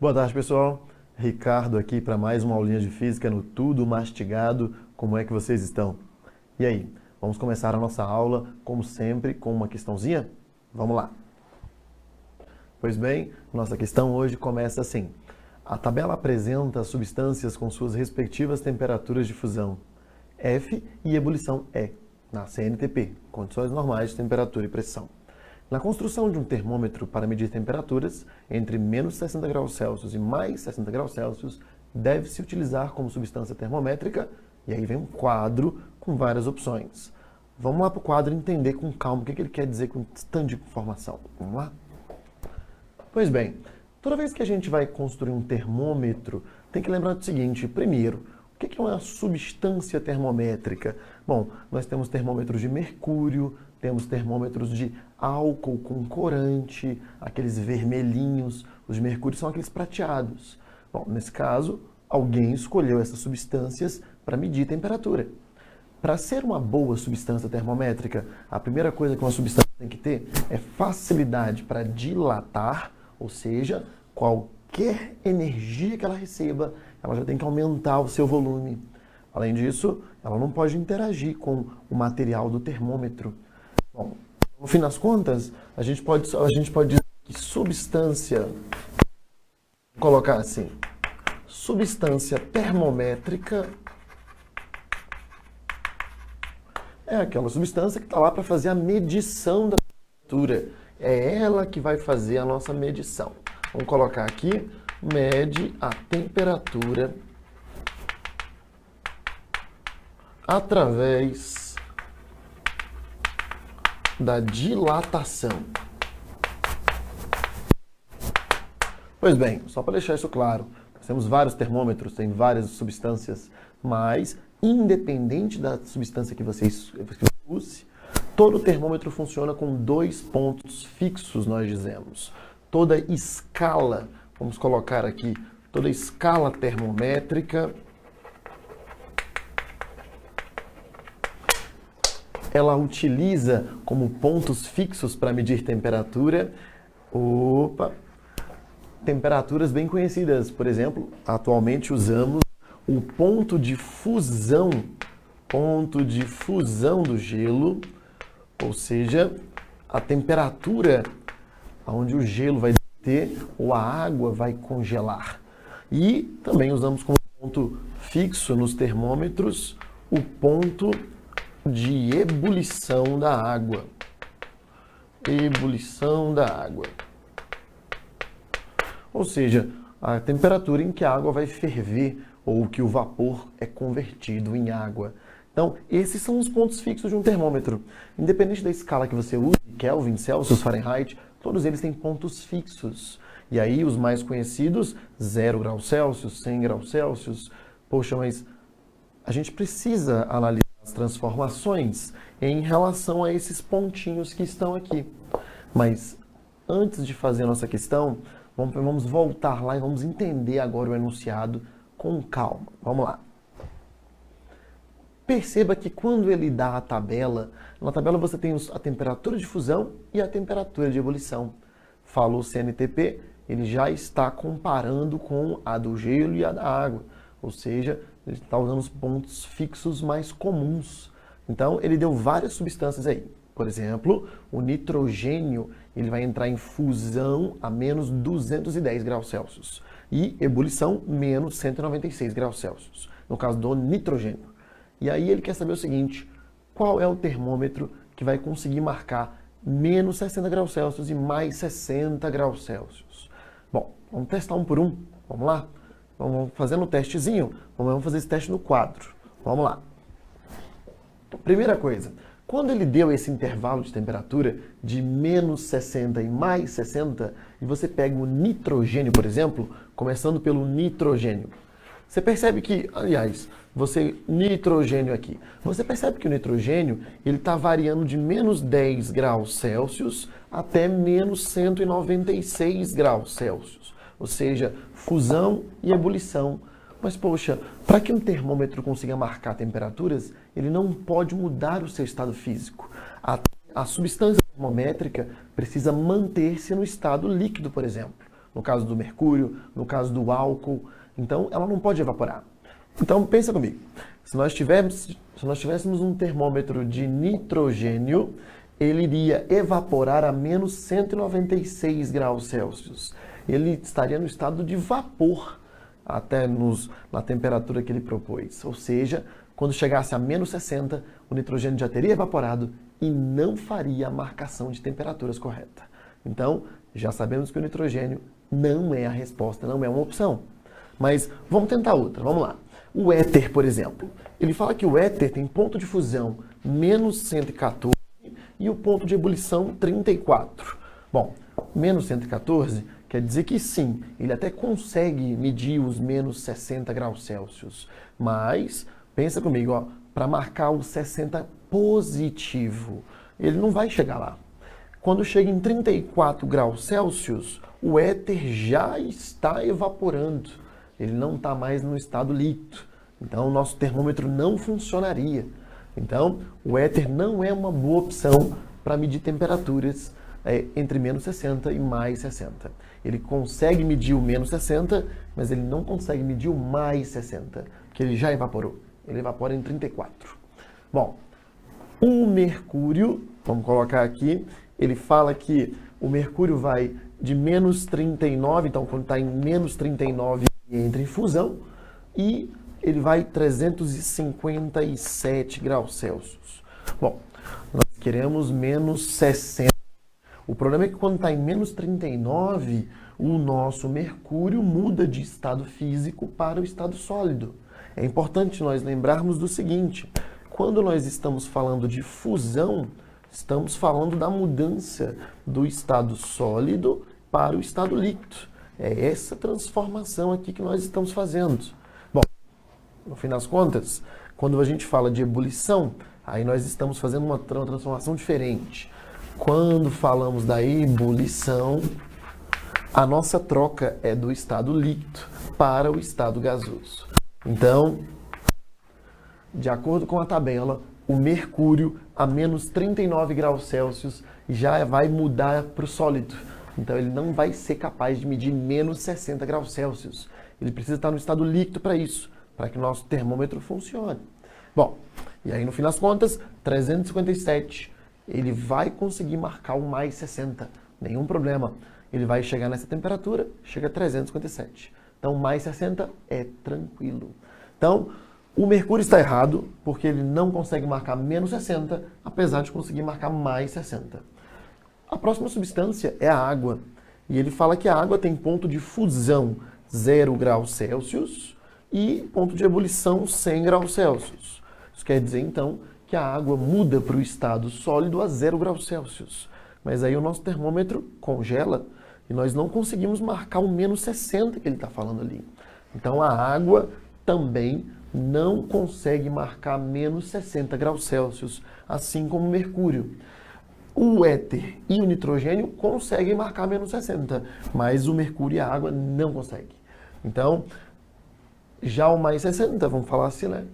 Boa tarde, pessoal. Ricardo aqui para mais uma aulinha de física no Tudo Mastigado. Como é que vocês estão? E aí, vamos começar a nossa aula, como sempre, com uma questãozinha? Vamos lá. Pois bem, nossa questão hoje começa assim. A tabela apresenta substâncias com suas respectivas temperaturas de fusão F e ebulição E, na CNTP, condições normais de temperatura e pressão. Na construção de um termômetro para medir temperaturas entre menos 60 graus Celsius e mais 60 graus Celsius, deve-se utilizar como substância termométrica, e aí vem um quadro com várias opções. Vamos lá para o quadro entender com calma o que ele quer dizer com tanta informação. Vamos lá? Pois bem, toda vez que a gente vai construir um termômetro, tem que lembrar do seguinte: primeiro, o que é uma substância termométrica? Bom, nós temos termômetros de mercúrio, temos termômetros de álcool com corante, aqueles vermelhinhos, os de mercúrio são aqueles prateados. Bom, nesse caso, alguém escolheu essas substâncias para medir temperatura. Para ser uma boa substância termométrica, a primeira coisa que uma substância tem que ter é facilidade para dilatar, ou seja, qualquer energia que ela receba, ela já tem que aumentar o seu volume. Além disso, ela não pode interagir com o material do termômetro. Bom, no fim das contas, a gente pode dizer que substância, vou colocar assim, substância termométrica é aquela substância que está lá para fazer a medição da temperatura. É ela que vai fazer a nossa medição. Vamos colocar aqui, mede a temperatura através da dilatação. Pois bem, só para deixar isso claro, nós temos vários termômetros, tem várias substâncias, mas independente da substância que você use, todo termômetro funciona com dois pontos fixos, nós dizemos. Toda escala, vamos colocar aqui, toda escala termométrica, ela utiliza como pontos fixos para medir temperatura, temperaturas bem conhecidas. Por exemplo, atualmente usamos o ponto de fusão do gelo, ou seja, a temperatura onde o gelo vai derreter ou a água vai congelar. E também usamos como ponto fixo nos termômetros o ponto de ebulição da água. Ebulição da água. Ou seja, a temperatura em que a água vai ferver ou que o vapor é convertido em água. Então, esses são os pontos fixos de um termômetro. Independente da escala que você use, Kelvin, Celsius, Fahrenheit, todos eles têm pontos fixos. E aí, os mais conhecidos, 0 graus Celsius, 100 graus Celsius. Poxa, mas a gente precisa analisar as transformações em relação a esses pontinhos que estão aqui. Mas antes de fazer a nossa questão, vamos voltar lá e vamos entender agora o enunciado com calma. Vamos lá. Perceba que quando ele dá a tabela, na tabela você tem a temperatura de fusão e a temperatura de ebulição. Falou CNTP, ele já está comparando com a do gelo e a da água. Ou seja, ele está usando os pontos fixos mais comuns. Então, ele deu várias substâncias aí. Por exemplo, o nitrogênio, ele vai entrar em fusão a menos 210 graus Celsius. E ebulição, menos 196 graus Celsius. No caso do nitrogênio. E aí ele quer saber o seguinte: qual é o termômetro que vai conseguir marcar menos 60 graus Celsius e mais 60 graus Celsius? Bom, vamos testar um por um. Vamos lá? Vamos fazendo um testezinho. Vamos fazer esse teste no quadro. Vamos lá. Primeira coisa, quando ele deu esse intervalo de temperatura de menos 60 e mais 60, e você pega o nitrogênio, por exemplo, começando pelo nitrogênio, você percebe que, aliás, nitrogênio aqui, você percebe que o nitrogênio ele está variando de menos 10 graus Celsius até menos 196 graus Celsius. Ou seja, fusão e ebulição. Mas, poxa, para que um termômetro consiga marcar temperaturas, ele não pode mudar o seu estado físico. A substância termométrica precisa manter-se no estado líquido, por exemplo. no caso do mercúrio, no caso do álcool. Então, ela não pode evaporar. Então, pensa comigo. Se nós tivéssemos um termômetro de nitrogênio, ele iria evaporar a menos 196 graus Celsius. Ele estaria no estado de vapor, até na temperatura que ele propôs. Ou seja, quando chegasse a menos 60, o nitrogênio já teria evaporado e não faria a marcação de temperaturas correta. Então, já sabemos que o nitrogênio não é a resposta, não é uma opção. Mas vamos tentar outra, vamos lá. O éter, por exemplo, ele fala que o éter tem ponto de fusão menos 114 e o ponto de ebulição 34. Bom, menos 114 quer dizer que sim, ele até consegue medir os menos 60 graus Celsius. Mas, pensa comigo, para marcar o 60 positivo, ele não vai chegar lá. Quando chega em 34 graus Celsius, o éter já está evaporando. Ele não está mais no estado líquido. Então, o nosso termômetro não funcionaria. Então, o éter não é uma boa opção para medir temperaturas entre menos 60 e mais 60. Ele consegue medir o menos 60, mas ele não consegue medir o mais 60, porque ele já evaporou. Ele evapora em 34. Bom, o mercúrio, vamos colocar aqui, ele fala que o mercúrio vai de menos 39, então quando está em menos 39, entra em fusão, e ele vai 357 graus Celsius. Bom, nós queremos menos 60. O problema é que quando está em menos 39, o nosso mercúrio muda de estado físico para o estado sólido. É importante nós lembrarmos do seguinte: quando nós estamos falando de fusão, estamos falando da mudança do estado sólido para o estado líquido. É essa transformação aqui que nós estamos fazendo. Bom, no fim das contas, quando a gente fala de ebulição, aí nós estamos fazendo uma transformação diferente. Quando falamos da ebulição, a nossa troca é do estado líquido para o estado gasoso. Então, de acordo com a tabela, o mercúrio a menos 39 graus Celsius já vai mudar para o sólido. Então, ele não vai ser capaz de medir menos 60 graus Celsius. Ele precisa estar no estado líquido para isso, para que o nosso termômetro funcione. Bom, e aí no fim das contas, 357, ele vai conseguir marcar o mais 60. Nenhum problema. Ele vai chegar nessa temperatura, chega a 357. Então, mais 60 é tranquilo. Então, o mercúrio está errado, porque ele não consegue marcar menos 60, apesar de conseguir marcar mais 60. A próxima substância é a água. E ele fala que a água tem ponto de fusão 0 graus Celsius e ponto de ebulição 100 graus Celsius. Isso quer dizer, então, que a água muda para o estado sólido a 0 graus Celsius. Mas aí o nosso termômetro congela e nós não conseguimos marcar o menos 60 que ele está falando ali. Então, a água também não consegue marcar menos 60 graus Celsius, assim como o mercúrio. O éter e o nitrogênio conseguem marcar menos 60, mas o mercúrio e a água não conseguem. Então, já o mais 60, vamos falar assim, né?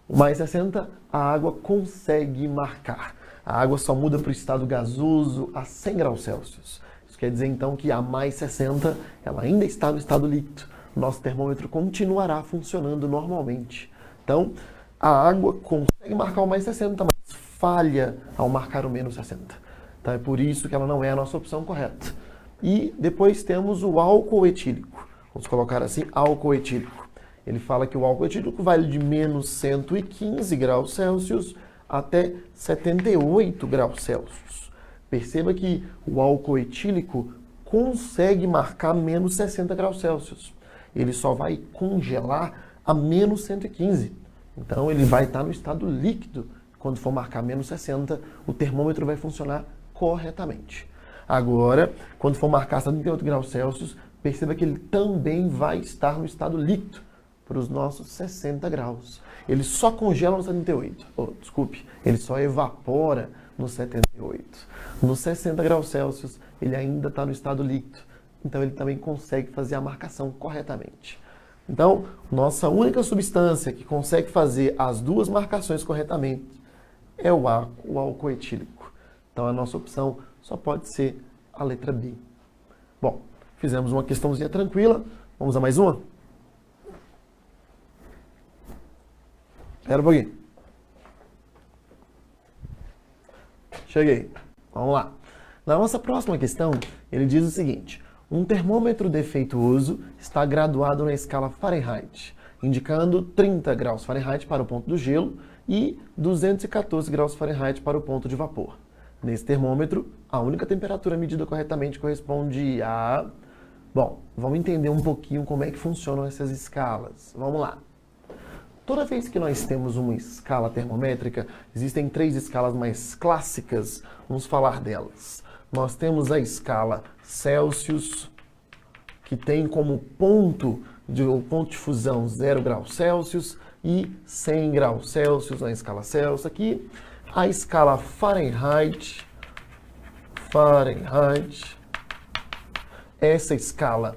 O mais 60, a água consegue marcar. A água só muda para o estado gasoso a 100 graus Celsius. Isso quer dizer, então, que a mais 60, ela ainda está no estado líquido. Nosso termômetro continuará funcionando normalmente. Então, a água consegue marcar o mais 60, mas falha ao marcar o menos 60. Então, é por isso que ela não é a nossa opção correta. E depois temos o álcool etílico. Vamos colocar assim, álcool etílico. Ele fala que o álcool etílico vai de menos 115 graus Celsius até 78 graus Celsius. Perceba que o álcool etílico consegue marcar menos 60 graus Celsius. Ele só vai congelar a menos 115. Então, ele vai estar no estado líquido. Quando for marcar menos 60, o termômetro vai funcionar corretamente. Agora, quando for marcar 78 graus Celsius, perceba que ele também vai estar no estado líquido para os nossos 60 graus. Ele só congela no 78. Ele só evapora no 78. Nos 60 graus Celsius, ele ainda está no estado líquido. Então, ele também consegue fazer a marcação corretamente. Então, nossa única substância que consegue fazer as duas marcações corretamente é o álcool etílico. Então, a nossa opção só pode ser a letra B. Bom, Fizemos uma questãozinha tranquila. Vamos a mais uma? Espera um pouquinho. Cheguei. Vamos lá. Na nossa próxima questão, ele diz o seguinte: um termômetro defeituoso está graduado na escala Fahrenheit, indicando 30 graus Fahrenheit para o ponto do gelo e 214 graus Fahrenheit para o ponto de vapor. Nesse termômetro, a única temperatura medida corretamente corresponde a... Bom, vamos entender um pouquinho como é que funcionam essas escalas. Vamos lá. Toda vez que nós temos uma escala termométrica, existem 3 escalas mais clássicas, vamos falar delas. Nós temos a escala Celsius, que tem como ponto de fusão 0 graus Celsius e 100 graus Celsius na escala Celsius. Aqui, a escala Fahrenheit. Essa escala,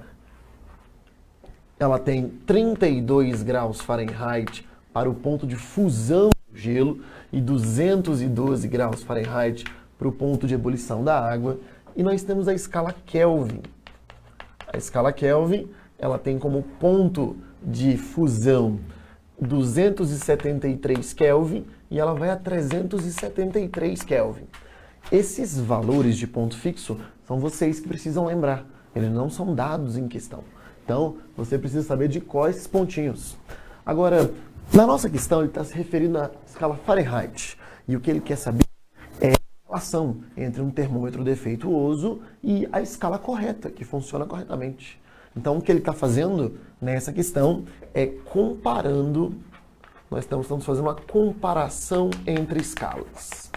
ela tem 32 graus Fahrenheit para o ponto de fusão do gelo e 212 graus Fahrenheit para o ponto de ebulição da água. E nós temos a escala Kelvin. A escala Kelvin, ela tem como ponto de fusão 273 Kelvin e ela vai a 373 Kelvin. Esses valores de ponto fixo são vocês que precisam lembrar. Eles não são dados em questão. Então, você precisa saber de quais esses pontinhos. Agora, na nossa questão, ele está se referindo à escala Fahrenheit. E o que ele quer saber é a relação entre um termômetro defeituoso e a escala correta, que funciona corretamente. Então, o que ele está fazendo nessa questão é comparando. Nós estamos fazendo uma comparação entre escalas.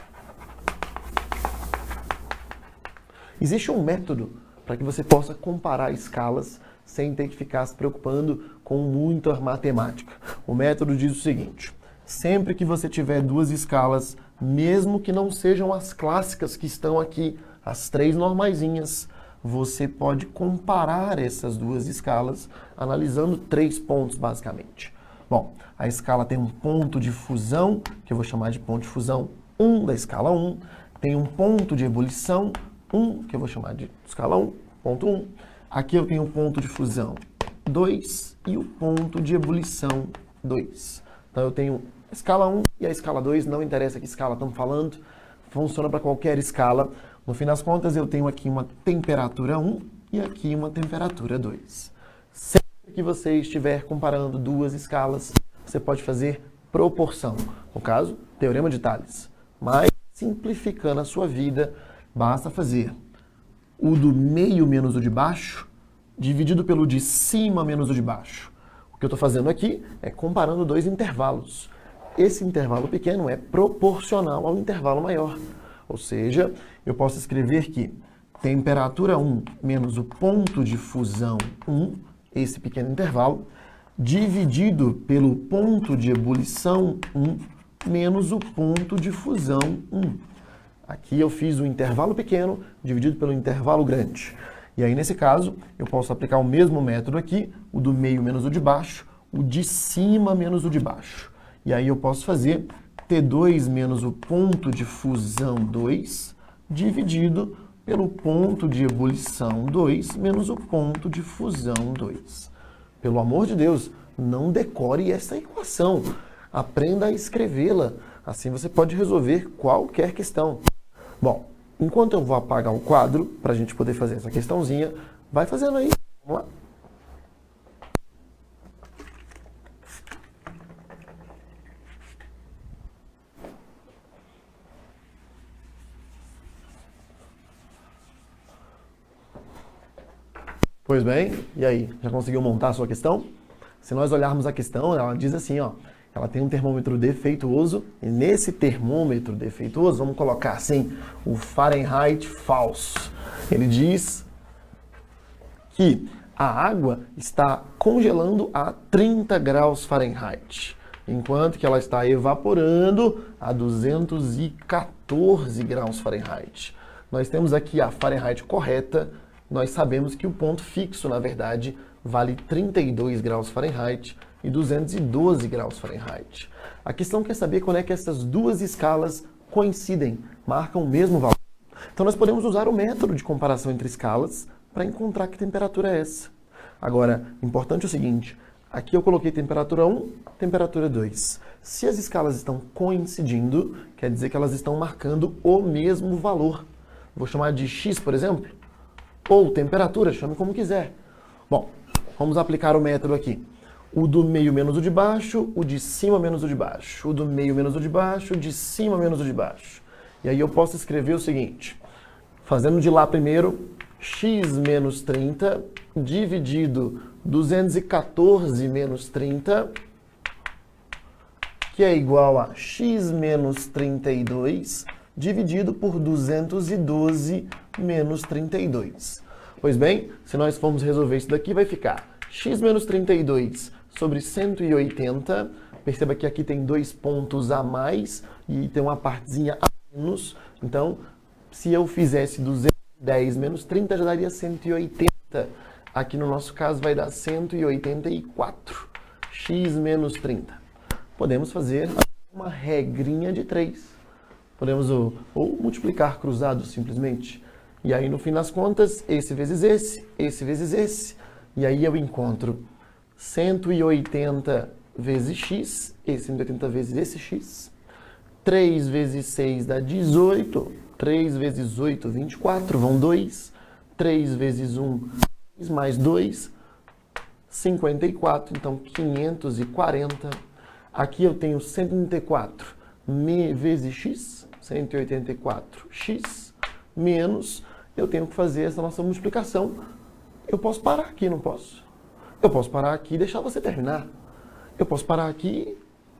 Existe um método para que você possa comparar escalas sem ter que ficar se preocupando com muita matemática. O método diz o seguinte: sempre que você tiver 2 escalas, mesmo que não sejam as clássicas que estão aqui, as 3 normaisinhas, você pode comparar essas 2 escalas analisando 3 pontos, basicamente. Bom, a escala tem um ponto de fusão, que eu vou chamar de ponto de fusão 1 da escala 1, tem um ponto de ebulição 1, que eu vou chamar de escala 1, ponto 1. Aqui eu tenho o ponto de fusão 2 e o ponto de ebulição 2. Então eu tenho a escala 1 e a escala 2, não interessa que escala estamos falando, funciona para qualquer escala. No fim das contas, eu tenho aqui uma temperatura 1 e aqui uma temperatura 2. Sempre que você estiver comparando 2 escalas, você pode fazer proporção. No caso, teorema de Thales. Mas, simplificando a sua vida, basta fazer o do meio menos o de baixo, dividido pelo de cima menos o de baixo. O que eu estou fazendo aqui é comparando 2 intervalos. Esse intervalo pequeno é proporcional ao intervalo maior. Ou seja, eu posso escrever que temperatura 1 menos o ponto de fusão 1, esse pequeno intervalo, dividido pelo ponto de ebulição 1 menos o ponto de fusão 1. Aqui eu fiz o intervalo pequeno dividido pelo intervalo grande. E aí, nesse caso, eu posso aplicar o mesmo método aqui, o do meio menos o de baixo, o de cima menos o de baixo. E aí eu posso fazer T2 menos o ponto de fusão 2, dividido pelo ponto de ebulição 2 menos o ponto de fusão 2. Pelo amor de Deus, não decore essa equação. Aprenda a escrevê-la. Assim você pode resolver qualquer questão. Bom, enquanto eu vou apagar o quadro, para a gente poder fazer essa questãozinha, vai fazendo aí. Vamos lá. Pois bem, e aí, já conseguiu montar a sua questão? Se nós olharmos a questão, ela diz assim, ó, ela tem um termômetro defeituoso, e nesse termômetro defeituoso, vamos colocar assim, o Fahrenheit falso. Ele diz que a água está congelando a 30 graus Fahrenheit, enquanto que ela está evaporando a 214 graus Fahrenheit. Nós temos aqui a Fahrenheit correta. Nós sabemos que o ponto fixo, na verdade, vale 32 graus Fahrenheit e 212 graus Fahrenheit. A questão quer saber quando é que essas 2 escalas coincidem, marcam o mesmo valor. Então nós podemos usar o método de comparação entre escalas para encontrar que temperatura é essa. Agora, importante é o seguinte, aqui eu coloquei temperatura 1, temperatura 2. Se as escalas estão coincidindo, quer dizer que elas estão marcando o mesmo valor. Vou chamar de x, por exemplo, ou temperatura, chame como quiser. Bom, vamos aplicar o método aqui. O do meio menos o de baixo, o de cima menos o de baixo. O do meio menos o de baixo, o de cima menos o de baixo. E aí eu posso escrever o seguinte, fazendo de lá primeiro, x menos 30 dividido 214 menos 30, que é igual a x menos 32 dividido por 212 menos 32. Pois bem, se nós formos resolver isso daqui, vai ficar x menos 32 sobre 180. Perceba que aqui tem 2 pontos a mais e tem uma partezinha a menos. Então, se eu fizesse 210 menos 30, já daria 180. Aqui no nosso caso vai dar 184. X menos 30. Podemos fazer uma regrinha de 3. Podemos ou multiplicar cruzado simplesmente. E aí, no fim das contas, esse vezes esse vezes esse. E aí eu encontro 180 vezes x, esse 180 vezes esse x. 3 vezes 6 dá 18. 3 vezes 8, 24, vão 2. 3 vezes 1, 3 mais 2, 54. Então, 540. Aqui eu tenho 134 vezes x, 184x, menos, eu tenho que fazer essa nossa multiplicação. Eu posso parar aqui, não posso? Eu posso parar aqui e deixar você terminar. Eu posso parar aqui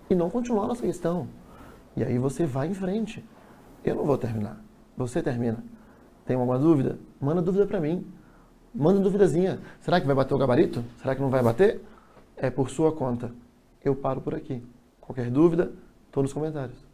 e não continuar a nossa questão. E aí você vai em frente. Eu não vou terminar. Você termina. Tem alguma dúvida? Manda dúvida para mim. Manda duvidazinha. Será que vai bater o gabarito? Será que não vai bater? É por sua conta. Eu paro por aqui. Qualquer dúvida, estou nos comentários.